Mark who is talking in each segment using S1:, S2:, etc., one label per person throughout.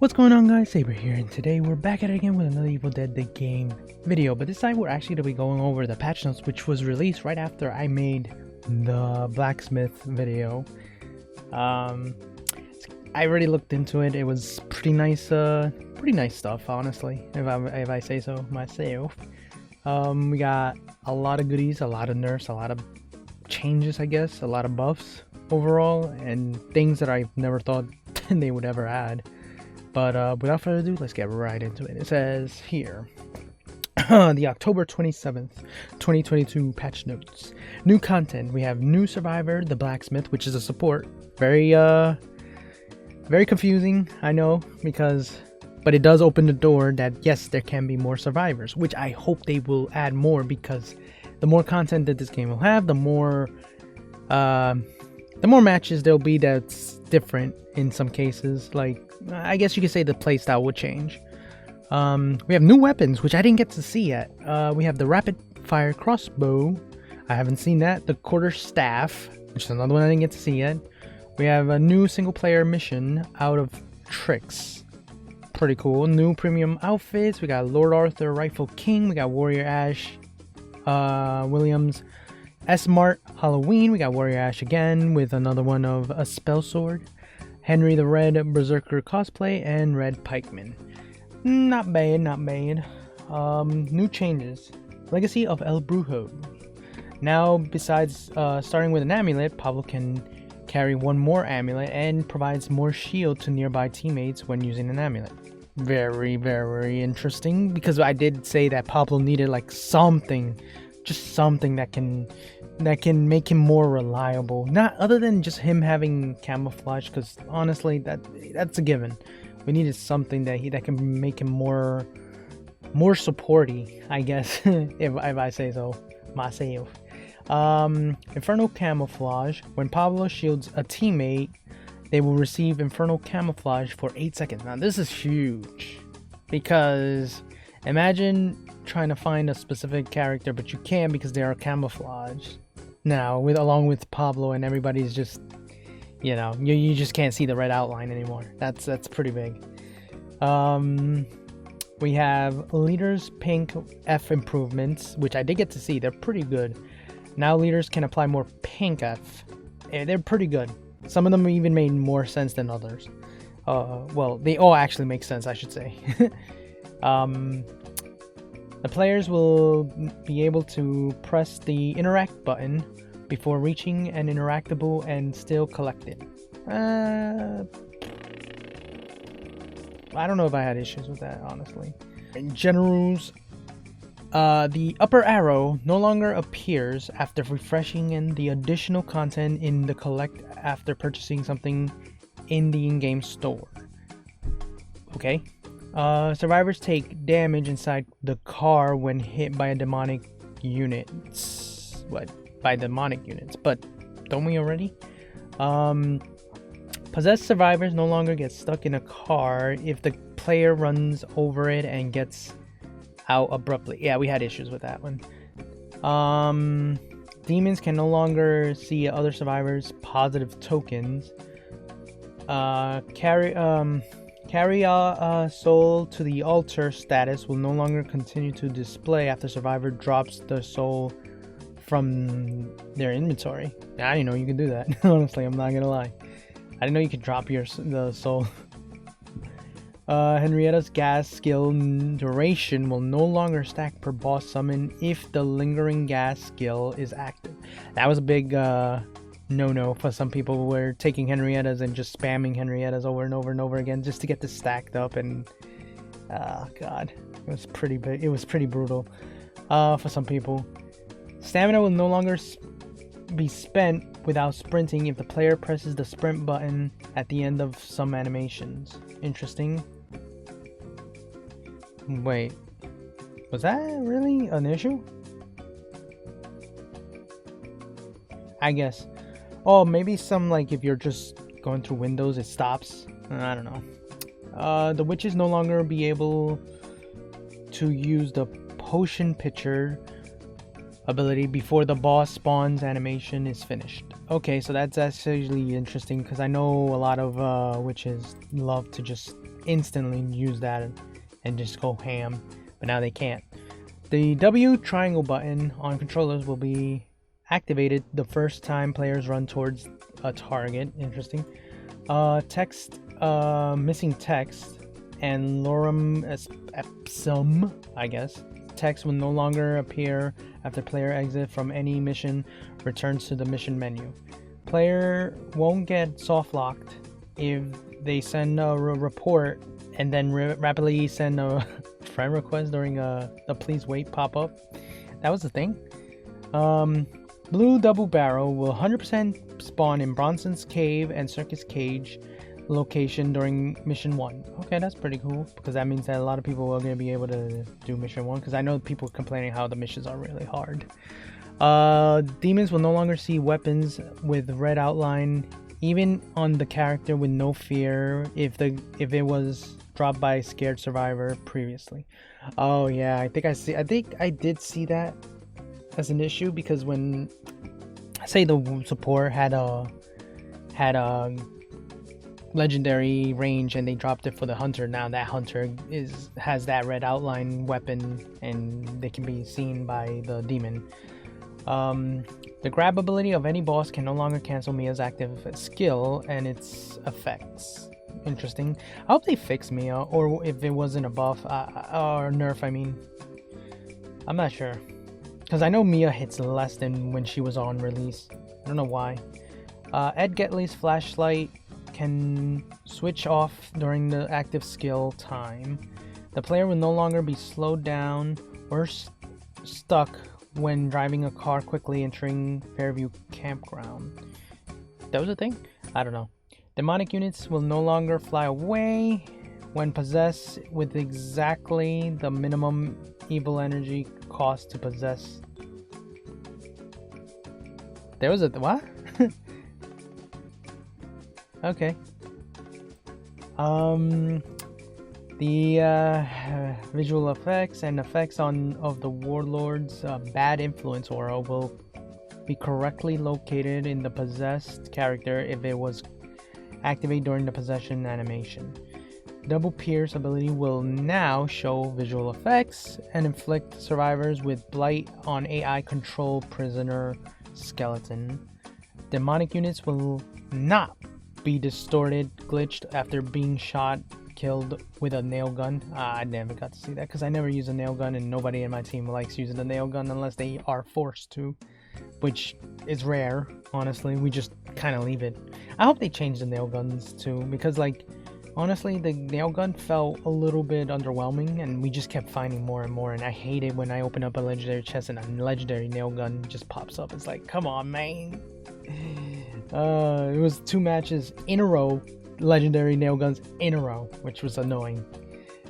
S1: What's going on, guys? Saber here, and today we're back at it again with another Evil Dead the Game video. But this time we're actually going to be going over the patch notes, which was released right after I made the blacksmith video. I already looked into it. It was pretty nice stuff, honestly, if I say so myself. We got a lot of goodies, a lot of nerfs, a lot of changes, I guess, a lot of buffs overall, and things that I never thought they would ever add. But without further ado, let's get right into it. It says here, the October 27th, 2022 patch notes. New content. We have new survivor, the blacksmith, which is a support. Very confusing, I know, but it does open the door that yes, there can be more survivors, which I hope they will add more, because the more content that this game will have, the more matches there'll be that's different in some cases. Like, I guess you could say the playstyle would change. We have new weapons, which I didn't get to see yet. We have the rapid fire crossbow. I haven't seen that. The quarter staff, which is another one I didn't get to see yet. We have a new single player mission, Out of Tricks. Pretty cool. New premium outfits. We got Lord Arthur Rifle King. We got Warrior Ash Williams S-Mart Halloween. We got Warrior Ash again with another one of a spell sword. Henry the Red Berserker cosplay and Red Pikeman. Not bad, not bad. New changes. Legacy of El Brujo. Now, besides starting with an amulet, Pablo can carry one more amulet and provides more shield to nearby teammates when using an amulet. Very, very interesting, because I did say that Pablo needed like something, just something that can make him more reliable, not other than just him having camouflage, because honestly that's a given. We needed something that can make him more supporty, I guess, if I say so myself. Infernal camouflage. When Pablo shields a teammate, they will receive infernal camouflage for 8 seconds. Now this is huge, because imagine trying to find a specific character, but you can't because they are camouflaged. Now, along with Pablo, and everybody's just, you just can't see the red outline anymore. That's pretty big. We have leaders pink F improvements, which I did get to see. They're pretty good. Now leaders can apply more pink F. They're pretty good. Some of them even made more sense than others. Well, they all actually make sense, I should say. The players will be able to press the interact button before reaching an interactable and still collect it. I don't know if I had issues with that, honestly. In generals, the upper arrow no longer appears after refreshing, and the additional content in the collect after purchasing something in the in-game store. Okay. Survivors take damage inside the car when hit by a demonic units. By demonic units, but don't we already? Possessed survivors no longer get stuck in a car if the player runs over it and gets out abruptly. Yeah, we had issues with that one. Demons can no longer see other survivors' positive tokens. Carry a soul to the altar status will no longer continue to display after survivor drops the soul from their inventory. I didn't know you could do that. Honestly, I'm not gonna lie. I didn't know you could drop the soul. Henrietta's gas skill duration will no longer stack per boss summon if the lingering gas skill is active. That was a big no for some people who were taking Henrietta's and just spamming Henrietta's over and over and over again just to get this stacked up, and god, it was pretty big. It was pretty brutal for some people. Stamina will no longer be spent without sprinting if the player presses the sprint button at the end of some animations. Interesting. Wait, was that really an issue? I guess. Oh, maybe some, like, if you're just going through windows, it stops. I don't know. The witches no longer be able to use the potion pitcher ability before the boss spawns animation is finished. Okay, so that's actually interesting because I know a lot of witches love to just instantly use that and just go ham, but now they can't. The W triangle button on controllers will be activated the first time players run towards a target. Interesting. Missing text and lorem ipsum, I guess. Text will no longer appear after player exit from any mission returns to the mission menu. Player won't get soft locked if they send a report and then rapidly send a friend request during the please wait pop-up. That was the thing. Blue double barrel will 100% spawn in Bronson's cave and Circus Cage location during mission 1. Okay, that's pretty cool because that means that a lot of people are going to be able to do mission 1 because I know people complaining how the missions are really hard. Demons will no longer see weapons with red outline even on the character with no fear if it was dropped by a scared survivor previously. Oh yeah, I think I did see that as an issue because when say the support had a legendary range and they dropped it for the hunter, now that hunter has that red outline weapon and they can be seen by the demon. The grab ability of any boss can no longer cancel Mia's active skill and its effects. Interesting. I hope they fix Mia, or if it wasn't a buff or nerf, I mean. I'm not sure. Because I know Mia hits less than when she was on release. I don't know why. Ed Getley's flashlight can switch off during the active skill time. The player will no longer be slowed down or stuck when driving a car quickly entering Fairview Campground. That was a thing? I don't know. Demonic units will no longer fly away when possessed with exactly the minimum evil energy cost to possess. There was a what? Okay. The visual effects and effects of the warlord's bad influence aura will be correctly located in the possessed character if it was activated during the possession animation. Double Pierce ability will now show visual effects and inflict survivors with blight on AI control prisoner skeleton. Demonic units will not be distorted, glitched after being shot, killed with a nail gun. I never got to see that because I never use a nail gun and nobody in my team likes using the nail gun unless they are forced to, which is rare, honestly. We just kind of leave it. I hope they change the nail guns too because like honestly the nail gun felt a little bit underwhelming and we just kept finding more and more, and I hate it when I open up a legendary chest and a legendary nail gun just pops up. It's like, come on, man. It was 2 matches in a row, legendary nail guns in a row, which was annoying.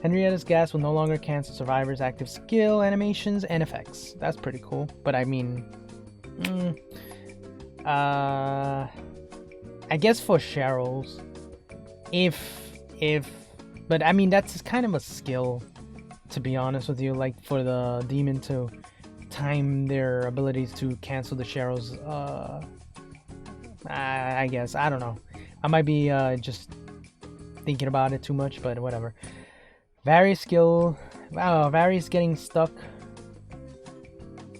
S1: Henrietta's gas will no longer cancel survivors' active skill animations and effects. That's pretty cool, but I mean, I guess for Cheryl's, but I mean that's kind of a skill, to be honest with you. Like for the demon to time their abilities to cancel the Cheryl's. I guess I don't know. I might be just thinking about it too much, but whatever. Various getting stuck,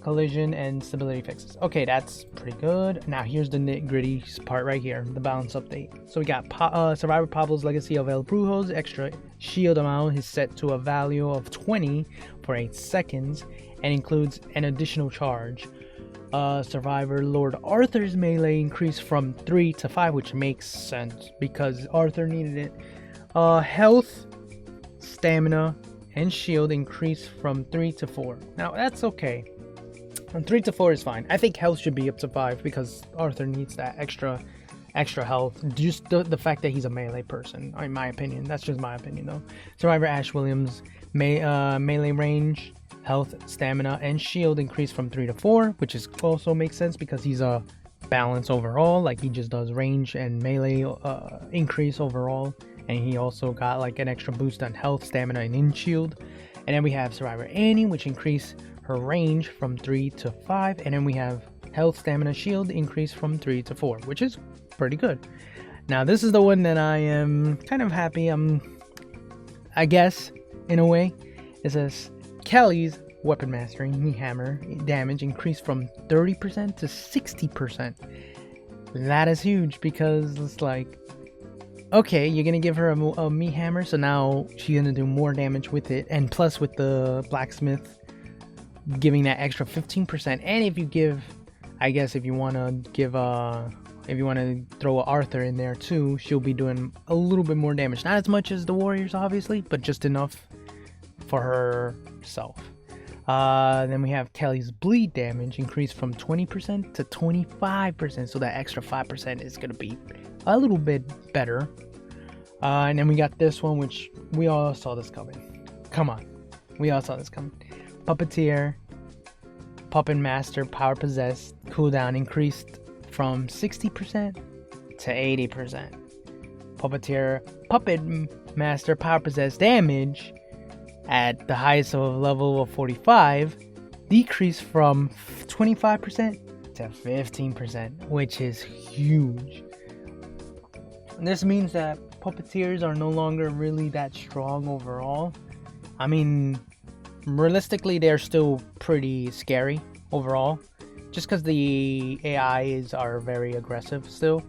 S1: collision, and stability fixes. Okay, that's pretty good. Now here's the nitty-gritty part right here, the balance update. So we got Survivor Pablo's Legacy of El Brujo's extra shield amount is set to a value of 20 for 8 seconds and includes an additional charge. Survivor Lord Arthur's melee increased from 3 to 5, which makes sense because Arthur needed it. Health, stamina, and shield increased from 3 to 4. Now that's okay. And 3 to 4 is fine. I think health should be up to 5 because Arthur needs that extra health. Just the fact that he's a melee person, in my opinion. That's just my opinion though. Survivor Ash Williams melee range, health, stamina, and shield increased from 3 to 4, which is also makes sense because he's a balance overall. Like he just does range and melee increase overall, and he also got like an extra boost on health, stamina, and in shield. And then we have Survivor Annie, which increased her range from 3 to 5, and then we have health, stamina, shield increase from 3 to 4, which is pretty good. Now this is the one that I am kind of happy. I guess in a way, it says Kelly's weapon mastery knee hammer damage increased from 30% to 60%. That is huge because it's like, okay, you're gonna give her a me hammer, so now she's gonna do more damage with it, and plus with the blacksmith giving that extra 15%. And if you give, I guess if you want to give if you want to throw Arthur in there too, she'll be doing a little bit more damage. Not as much as the warriors obviously, but just enough for herself. Then we have Kelly's bleed damage increased from 20% to 25%, so that extra 5% is gonna be a little bit better. And then we got this one, which we all saw this coming. Come on, we all saw this coming. Puppeteer, Puppet Master, Power Possessed cooldown increased from 60% to 80%. Puppeteer, Puppet Master, Power Possessed damage at the highest of level of 45 decreased from 25% to 15%, which is huge. This means that puppeteers are no longer really that strong overall. I mean, realistically, they're still pretty scary overall, just because the AIs are very aggressive still.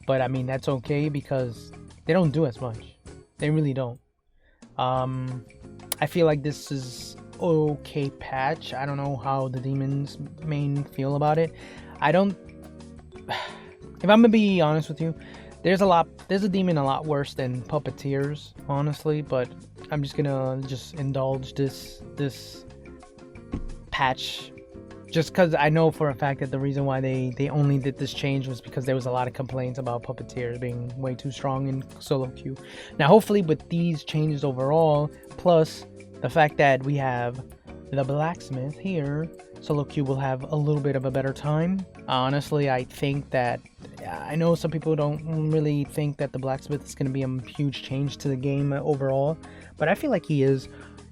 S1: But I mean, that's okay because they don't do as much. They really don't. I feel like this is okay patch. I don't know how the demons main feel about it. I don't. If I'm gonna be honest with you, there's a demon a lot worse than puppeteers, honestly. But I'm just gonna indulge this patch, just because I know for a fact that the reason why they only did this change was because there was a lot of complaints about puppeteers being way too strong in solo queue. Now hopefully with these changes overall, plus the fact that we have the blacksmith here, solo queue will have a little bit of a better time. Honestly, I think that, I know some people don't really think that the blacksmith is going to be a huge change to the game overall, but I feel like he is.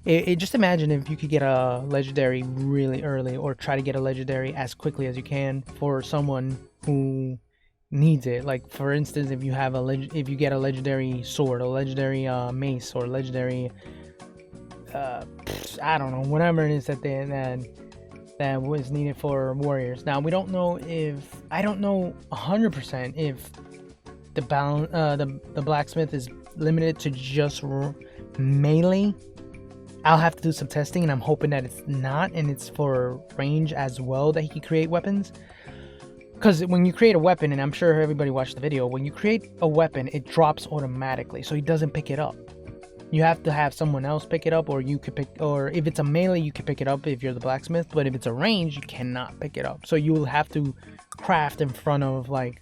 S1: Just imagine if you could get a legendary really early, or try to get a legendary as quickly as you can for someone who needs it. Like for instance, if you have if you get a legendary sword, a legendary mace, or legendary I don't know, whatever it is that was needed for warriors. Now we don't know if, I don't know 100% if the blacksmith is limited to just melee. I'll have to do some testing, and I'm hoping that it's not, and it's for range as well that he can create weapons. Because when you create a weapon, and I'm sure everybody watched the video, when you create a weapon, it drops automatically, so he doesn't pick it up. You have to have someone else pick it up, or you could pick, or if it's a melee, you can pick it up if you're the blacksmith, but if it's a range, you cannot pick it up. So you will have to craft in front of like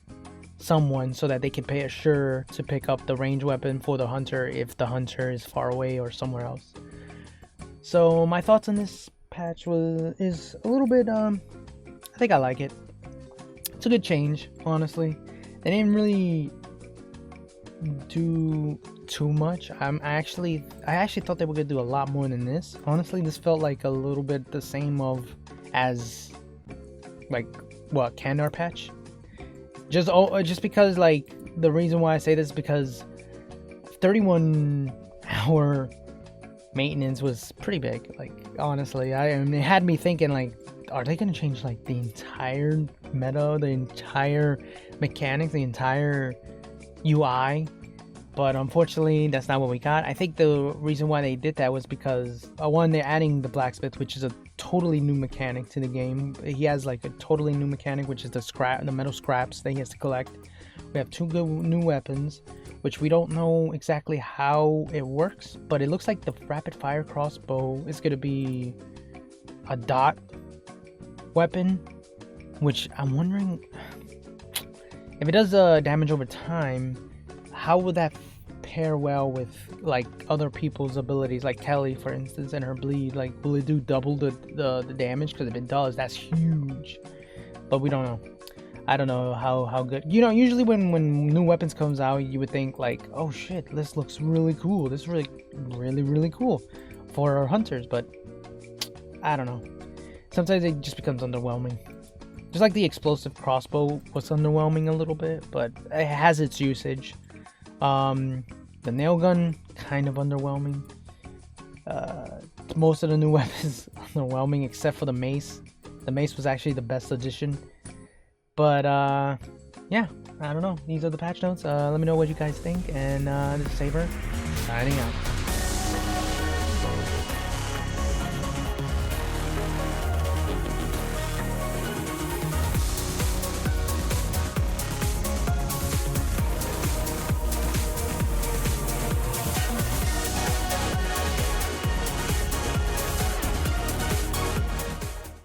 S1: someone so that they can pay assure to pick up the range weapon for the hunter if the hunter is far away or somewhere else. So my thoughts on this patch is a little bit, I think I like it. It's a good change, honestly. They didn't really do too much. I actually thought they were gonna do a lot more than this. Honestly, this felt like a little bit the same as like what, Kandar patch. Just because, like, the reason why I say this is because 31-hour maintenance was pretty big. Like, honestly, it had me thinking, like, are they gonna change like the entire meta, the entire mechanics, the entire UI? But unfortunately, that's not what we got. I think the reason why they did that was because, one, they're adding the blacksmith, which is a totally new mechanic to the game. He has like a totally new mechanic, which is the metal scraps that he has to collect. We have 2 good new weapons, which we don't know exactly how it works, but it looks like the rapid fire crossbow is going to be a dot weapon, which I'm wondering if it does damage over time, how would that pair well with like other people's abilities, like Kelly for instance, and her bleed? Like, will it do double the damage? Because if it does, that's huge, but we don't know. I don't know how good, you know, usually when new weapons comes out, you would think like, oh shit, this looks really cool, this is really cool for our hunters, but I don't know, sometimes it just becomes underwhelming. Just like the explosive crossbow was underwhelming a little bit, but it has its usage. The nail gun, kind of underwhelming. Most of the new weapons underwhelming except for the mace. The mace was actually the best addition. But yeah, I don't know. These are the patch notes. Let me know what you guys think. And this is Saber signing out.